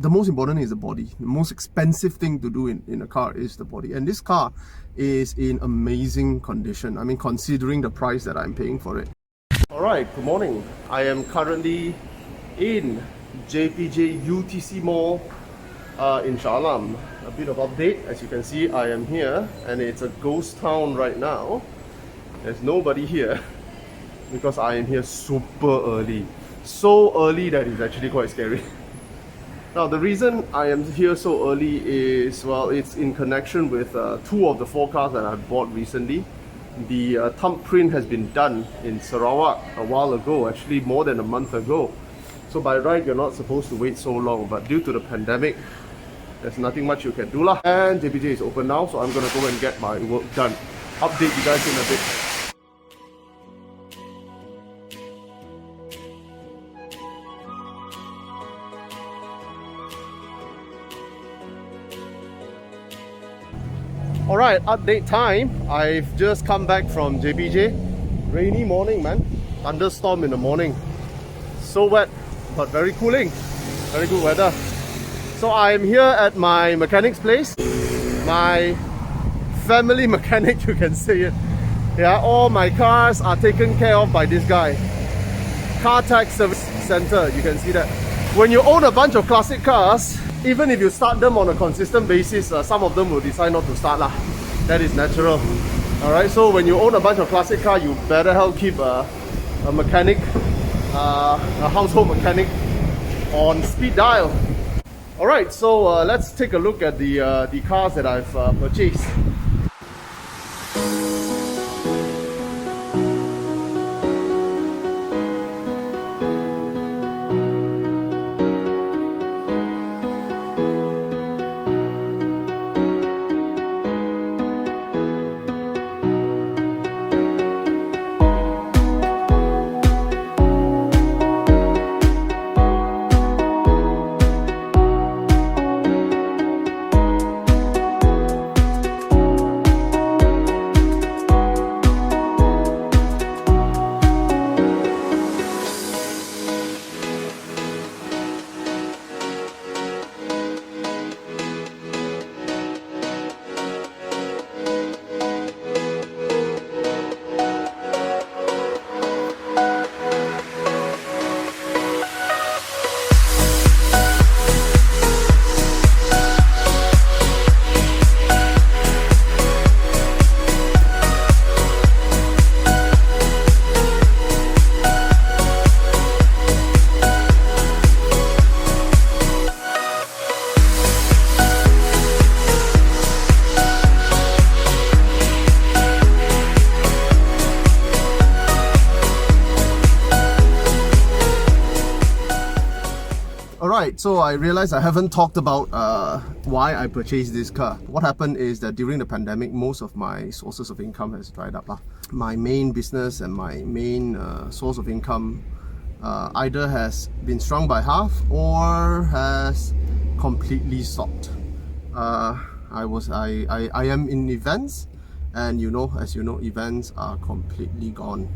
the most important is the body. The most expensive thing to do in a car is the body. And this car is in amazing condition. I mean, considering the price that I'm paying for it. Alright, good morning. I am currently in JPJ UTC Mall in Shah Alam. A bit of update. As you can see, I am here and it's a ghost town right now. There's nobody here because I am here super early. So early that it's actually quite scary. Now the reason I am here so early is, well, it's in connection with two of the 4 cars that I bought recently. The thumbprint has been done in Sarawak a while ago, actually more than a month ago. So by right, you're not supposed to wait so long, but due to the pandemic, there's nothing much you can do lah. And JPJ is open now, so I'm gonna go and get my work done. Update you guys in a bit. Alright, update time. I've just come back from JPJ. Rainy morning, man. Thunderstorm in the morning. So wet, but very cooling. Very good weather. So I'm here at my mechanic's place. My family mechanic, you can say it. Yeah, all my cars are taken care of by this guy. Car Tech Service Center, you can see that. When you own a bunch of classic cars, even if you start them on a consistent basis, some of them will decide not to start lah. That is natural. Alright, so when you own a bunch of classic car, you better help keep a mechanic, a household mechanic on speed dial. Alright, so let's take a look at the cars that I've purchased. Alright, so I realized I haven't talked about why I purchased this car. What happened is that during the pandemic, most of my sources of income has dried up. My main business and my main source of income either has been shrunk by half or has completely stopped. I am in events, and as you know, events are completely gone.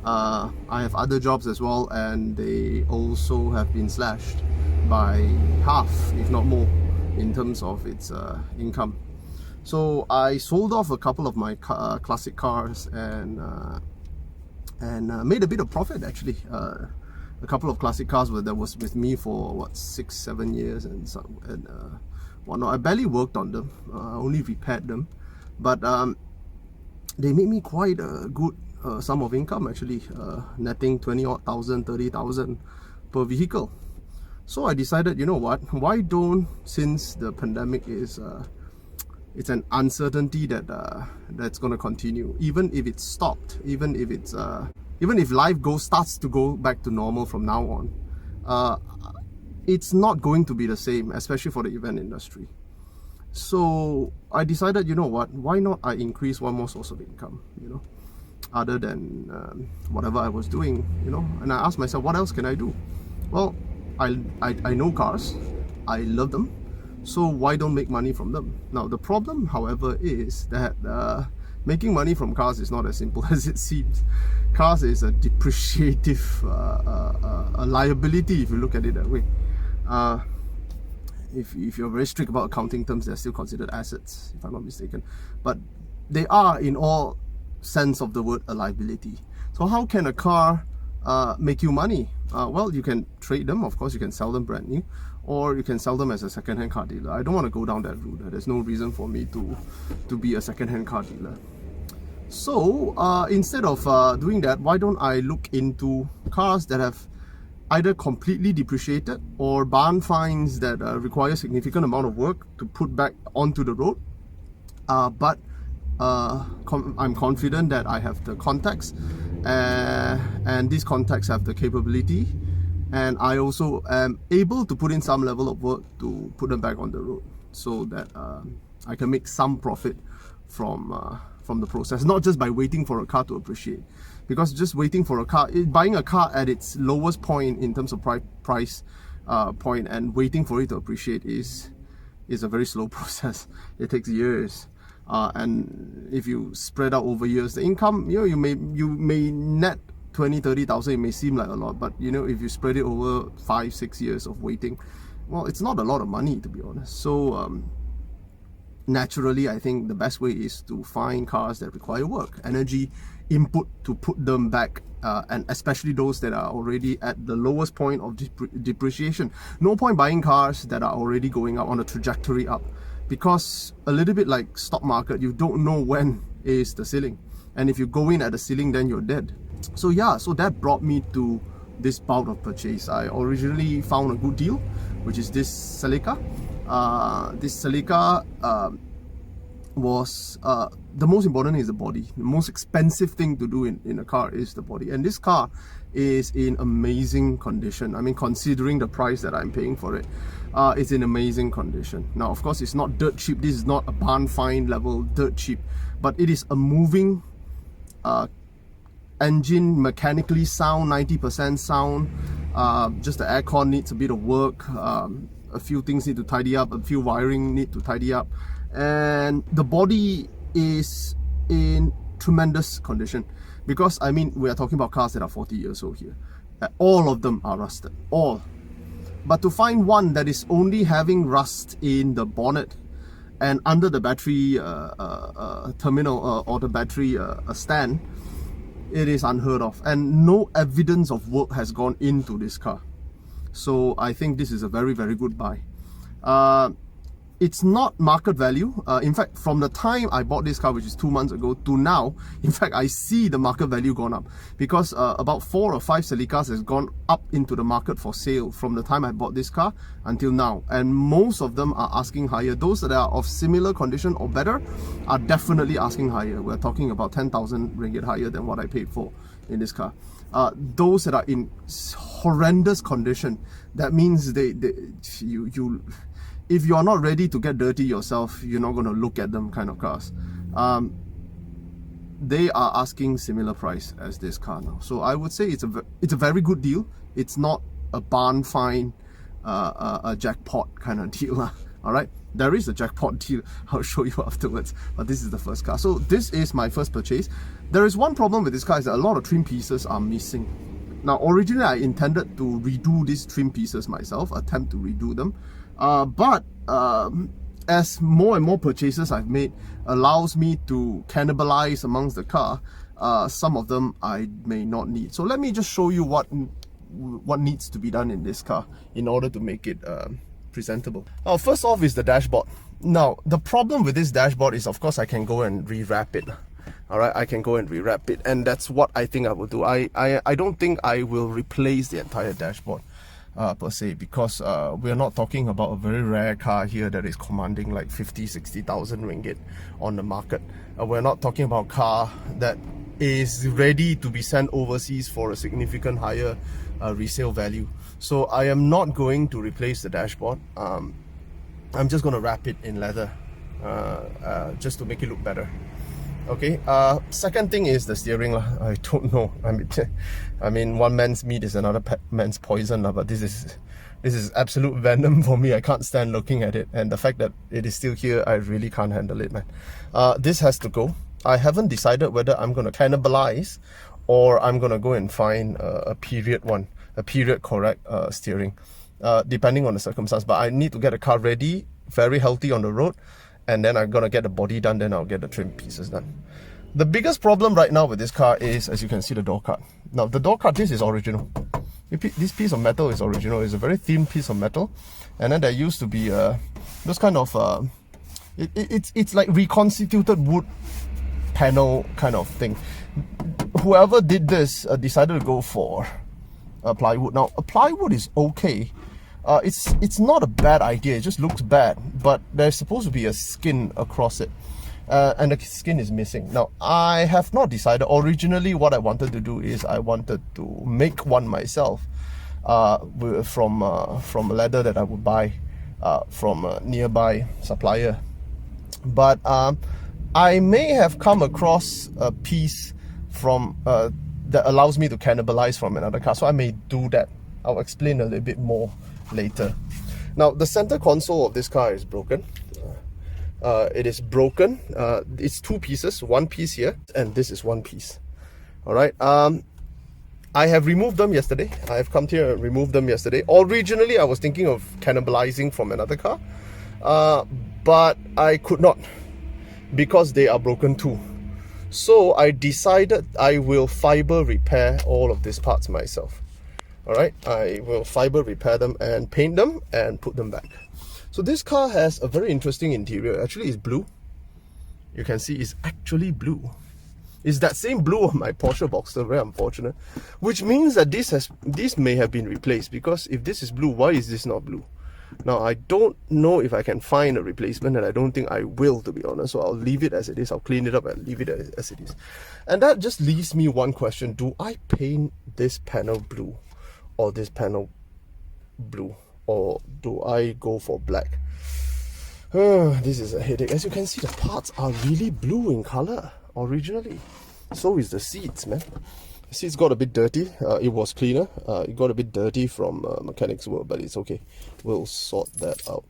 I have other jobs as well, and they also have been slashed by half, if not more, in terms of its income. So I sold off a couple of my classic cars and made a bit of profit actually. A couple of classic cars that was with me for what, 6-7 years and whatnot. I barely worked on them, only repaired them, but they made me quite a good sum of income actually, netting 20,000, 30,000 per vehicle. So I decided, you know what, why don't, since the pandemic is it's an uncertainty that's going to continue, even if it's stopped, even if life starts to go back to normal from now on, it's not going to be the same, especially for the event industry. So I decided, you know what, why not I increase one more source of income, other than whatever I was doing, and I asked myself, what else can I do? Well, I know cars, I love them, so why don't make money from them? Now the problem, however, is that making money from cars is not as simple as it seems. Cars is a depreciative a liability if you look at it that way. if you're very strict about accounting terms, they're still considered assets, if I'm not mistaken. But they are, in all sense of the word, a liability. So how can a car make you money? Well, you can trade them, of course, you can sell them brand new, or you can sell them as a second-hand car dealer. I don't want to go down that route. There's no reason for me to be a second-hand car dealer. So instead of doing that, why don't I look into cars that have either completely depreciated or barn finds that require significant amount of work to put back onto the road, but I'm confident that I have the contacts, and these contacts have the capability, and I also am able to put in some level of work to put them back on the road, so that I can make some profit from the process, not just by waiting for a car to appreciate. Because just waiting for a car, buying a car at its lowest point in terms of price point and waiting for it to appreciate is a very slow process. It takes years. And if you spread out over years, the income, you may net 20,000-30,000. It may seem like a lot, but if you spread it over 5-6 years of waiting, well, it's not a lot of money, to be honest. So naturally, I think the best way is to find cars that require work, energy, input to put them back, and especially those that are already at the lowest point of depreciation. No point buying cars that are already going up on a trajectory up, because a little bit like stock market, you don't know when is the ceiling, and if you go in at the ceiling, then you're dead. So yeah, so that brought me to this bout of purchase. I originally found a good deal, which is this Celica. This Celica was the most important is the body. The most expensive thing to do in a car is the body, and this car is in amazing condition. I mean, considering the price that I'm paying for it, it's in amazing condition. Now, of course, it's not dirt cheap. This is not a barn find level dirt cheap, but it is a moving engine, mechanically sound, 90% sound. Just the aircon needs a bit of work. A few things need to tidy up, a few wiring need to tidy up, and the body is in tremendous condition, because I mean, we are talking about cars that are 40 years old here. All of them are rusted, all. But to find one that is only having rust in the bonnet and under the battery terminal or the battery stand, it is unheard of, and no evidence of work has gone into this car. So I think this is a very, very good buy. It's not market value. In fact, from the time I bought this car, which is 2 months ago, to now, in fact, I see the market value gone up, because about 4 or 5 Celicas has gone up into the market for sale from the time I bought this car until now, and most of them are asking higher. Those that are of similar condition or better are definitely asking higher. We're talking about 10,000 ringgit higher than what I paid for in this car. Those that are in horrendous condition, that means if you are not ready to get dirty yourself, you're not going to look at them kind of cars. They are asking similar price as this car now. So I would say it's a very good deal. It's not a barn find, a jackpot kind of deal. All right, there is a jackpot deal. I'll show you afterwards. But this is the first car. So this is my first purchase. There is one problem with this car, is that a lot of trim pieces are missing. Now, originally I intended to redo these trim pieces myself, attempt to redo them. But as more and more purchases I've made allows me to cannibalize amongst the car, some of them I may not need. So let me just show you what needs to be done in this car in order to make it presentable. First off is the dashboard. Now, the problem with this dashboard is, of course, I can go and rewrap it. Alright, I can go and rewrap it, and that's what I think I will do. I don't think I will replace the entire dashboard per se, because we're not talking about a very rare car here that is commanding like 50,000-60,000 ringgit on the market. We're not talking about a car that is ready to be sent overseas for a significant higher resale value. So I am not going to replace the dashboard. I'm just going to wrap it in leather just to make it look better. Okay, second thing is the steering. I don't know. I mean, one man's meat is another man's poison, but this is absolute venom for me. I can't stand looking at it, and the fact that it is still here, I really can't handle it, man. This has to go. I haven't decided whether I'm going to cannibalize or I'm going to go and find a period correct steering. depending on the circumstance. But I need to get the car ready, very healthy on the road, and then I'm gonna get the body done, then I'll get the trim pieces done. The biggest problem right now with this car is, as you can see, the door card. Now the door card, this is original. This piece of metal is original. It's a very thin piece of metal, and then there used to be those kind of it's like reconstituted wood panel kind of thing. Whoever did this decided to go for plywood. Now a plywood is okay. It's not a bad idea. It just looks bad, but there's supposed to be a skin across it. And the skin is missing. Now, I have not decided. Originally, what I wanted to do is I wanted to make one myself from a leather that I would buy from a nearby supplier. But I may have come across a piece from that allows me to cannibalize from another car. So I may do that. I'll explain a little bit more later. Now, the center console of this car is broken. It is broken. It's two pieces, one piece here, and this is one piece. Alright, I have removed them yesterday. I have come here and removed them yesterday. Originally, I was thinking of cannibalizing from another car, but I could not because they are broken too. So I decided I will fiber repair all of these parts myself. Alright, I will fiber repair them and paint them and put them back. So this car has a very interesting interior. Actually, it's blue. You can see it's actually blue. It's that same blue of my Porsche Boxster, very unfortunate. Which means that this may have been replaced, because if this is blue, why is this not blue? Now, I don't know if I can find a replacement, and I don't think I will, to be honest. So I'll leave it as it is. I'll clean it up and leave it as it is. And that just leaves me one question. Do I paint this panel blue or this panel blue? Or do I go for black? This is a headache. As you can see, the parts are really blue in color originally. So is the seats, man. The seats got a bit dirty. It was cleaner. It got a bit dirty from mechanics work, but it's okay. We'll sort that out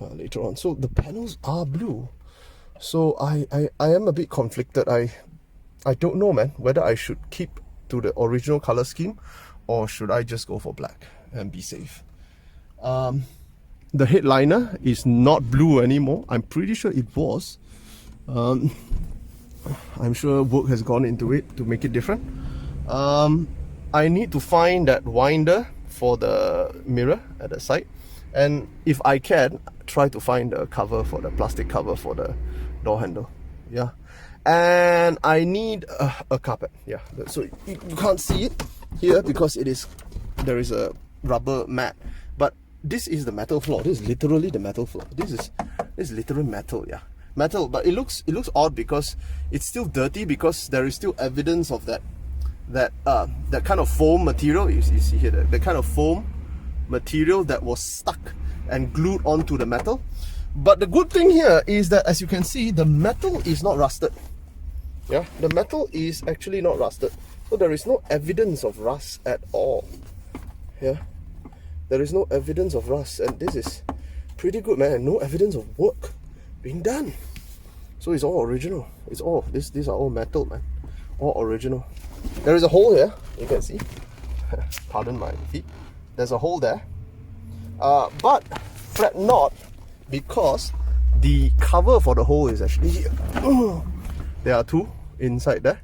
later on. So the panels are blue. So I am a bit conflicted. I don't know, man, whether I should keep to the original color scheme or should I just go for black and be safe. The headliner is not blue anymore. I'm pretty sure it was. I'm sure work has gone into it to make it different. I need to find that winder for the mirror at the side, and if I can, try to find a cover for the plastic cover for the door handle. Yeah, and I need a carpet. Yeah, so you can't see it here because there is a rubber mat, but this is the metal floor. This is literally the metal floor. This is literal metal. Yeah, metal, but it looks odd because it's still dirty, because there is still evidence of that kind of foam material. You see here the kind of foam material that was stuck and glued onto the metal. But the good thing here is that, as you can see, the metal is not rusted. Yeah, the metal is actually not rusted, so there is no evidence of rust at all. Yeah, there is no evidence of rust, and this is pretty good, man. No evidence of work being done. So it's all original. It's all these are all metal, man. All original. There is a hole here, you can see. Pardon my feet. There's a hole there. But fret not, because the cover for the hole is actually here. There are two inside there.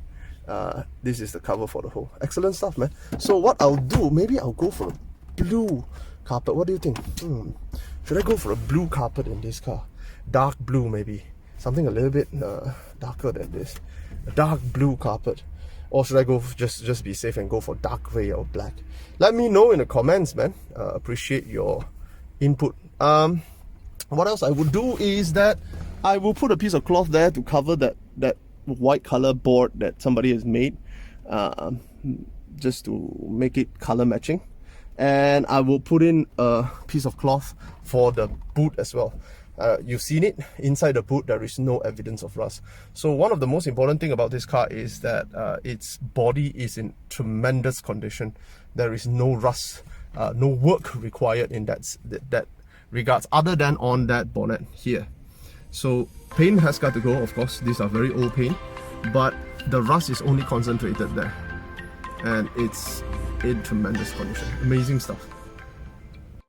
This is the cover for the hole. Excellent stuff, man. So what I'll do, maybe I'll go for a blue carpet. What do you think? Should I go for a blue carpet in this car? Dark blue, maybe. Something a little bit darker than this. A dark blue carpet. Or should I go just be safe and go for dark grey or black? Let me know in the comments, man. Appreciate your input. What else I would do is that I will put a piece of cloth there to cover that white color board that somebody has made, just to make it color matching. And I will put in a piece of cloth for the boot as well. You've seen it, inside the boot there is no evidence of rust. So one of the most important thing about this car is that its body is in tremendous condition. There is no rust, no work required in that regards, other than on that bonnet here. So paint has got to go, of course. These are very old paint, but the rust is only concentrated there, and it's in tremendous condition. Amazing stuff.